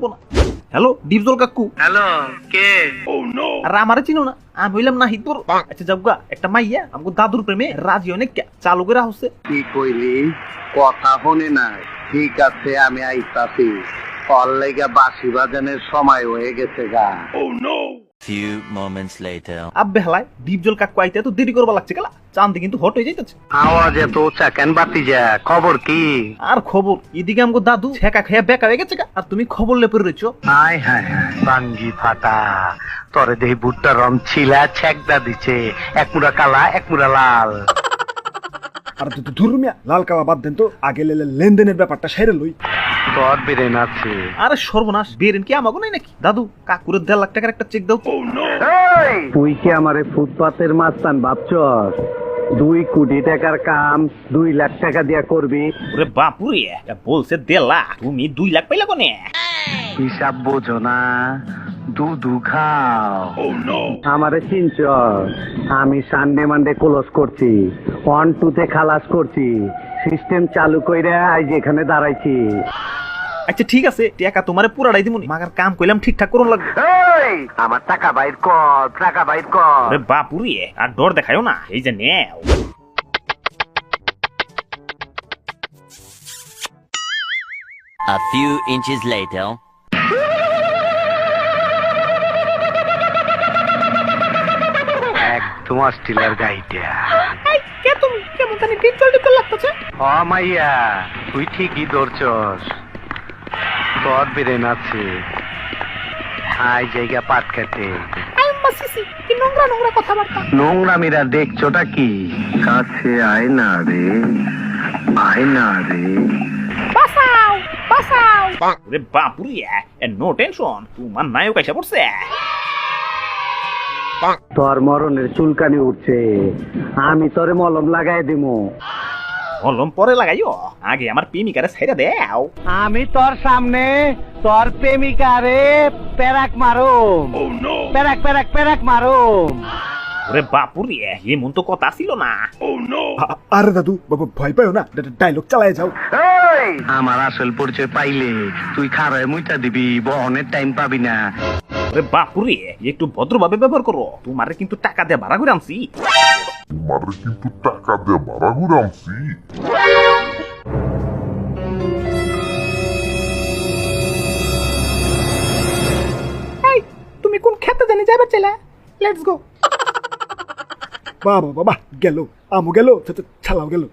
থাকবো না। হ্যালো ডিপজল কাকু। হ্যালো, কে? আর আমারে চিনো না, আমি হইলাম নাহিদপুর। আচ্ছা যাবগা, একটা মাইয়া আমাকে দাদুর প্রেমে রাজি অনেক চালু করে হচ্ছে। কি কইলি? কথা শুনে নাই। ঠিক আছে, আমি আইতাছি। অল্লাইগা বাঁশি বাজানোর সময় হয়ে গেছে গা। Few moments later. আব্বে হেলায় ডিপজল কাকু আইতে তো দেরি করবা লাগছে গেলা, চাঁদি কিন্তু হট হয়ে যাইতেছে। আওয়াজ এত উঁচা কেন বাতিজা? খবর কি? আর খবর এদিকে আমাকে দাদু ছেঁকা খেয়া বেকা হয়ে গেছে গা, আর তুমি খবর লেপে রয়েছো। হায় হায় হায়, বাঙ্গি ফাটা। তরে দেহি বুটটা রম ছিলা ছেকদা দিছে, এক মুড়া কালা এক মুড়া লাল। আর তো ধুরমিয়া লাল কালা বাদ দেন তো, আগে লেনদেনের ব্যাপারটা সেরে লই। তোর বেরেন আছে? আরে সর্বনাশ, বেরেন কি আমাকে নাই নাকি? দাদু কাকুরের 1.5 লাখ টাকার একটা চেক দাও। তুই কি আমারে ফুটপাতের মাস্তান ভাবছস? 2 কোটি টাকার কাম 2 লাখ টাকা দিয়া করবি? ওরে বাপুরে, বলছে 1.5 লাখ, তুমি 2 লাখ পাইলা কোনে? হিসাব বোঝো না, দুধু খাও। আমারে চিনছস? আমি সানডে মানডে ক্লোজ করছি, 1-2 খালাস করছি, সিস্টেম চালু কইরা আজ এখানে দাঁড়াইছি। আচ্ছা ঠিক আছে, টাকা তোমারে পুরাটাই দিমুনি, মাগার কাম কইলাম ঠিকঠাক করুন লাগবে। আমার টাকা বাইর কর, টাকা বাইর কর। ওরে বাপুরে, আর ডর দেখায়ও না, এই যে নেও। A few inches later. একদম অস্ট্রেলিয়ার গাইটা। কে তুমি? কেমন জানি ডিপজল লাগতেছে। ও মাইয়া, তুই ঠিকই ধরছস। তোর বেরেন আছে। আই জায়গা পাট কাটে। কি নোংরা নোংরা কথাবার্তা। নোংরামিরা দেখছোটা কি? কাছে আয় না রে, আয় না রে। বাঁচাও বাঁচাও। ওরে বাপুরে, নো টেনশন, তোমার নায়ক এসে পড়ছে। তোর মরণের চুলকানি উঠছে, আমি তোরে মলম লাগাই দিমু। মলম পরে লাগাইও, আগে আমার প্রেমিকারে ছাইড়া দাও। আমি তোর সামনে তোর প্রেমিকারে প্যারাক মারুম। প্যারাক প্যারাক প্যারাক মারুম। ওরে বাপুরে, এমন তো কথা ছিল না। আরে দাদু বাবা ভয় পাও না, ডায়লগ চালায় যাও। আমার আসল পরিচয় পাইলে তুই খারায় মুইটা দিবি, বহনের টাইম পাবি না। ওরে বাপুরে, একটু ভদ্রভাবে ব্যবহার করো, তোমারে কিন্তু টাকা দিয়ে ভাড়া করে আনছি। তুমি কোন খেতে জানি যাবে চলে? Let's go. বাবা বাবা গেল, আমু গেল, ছালাও গেল।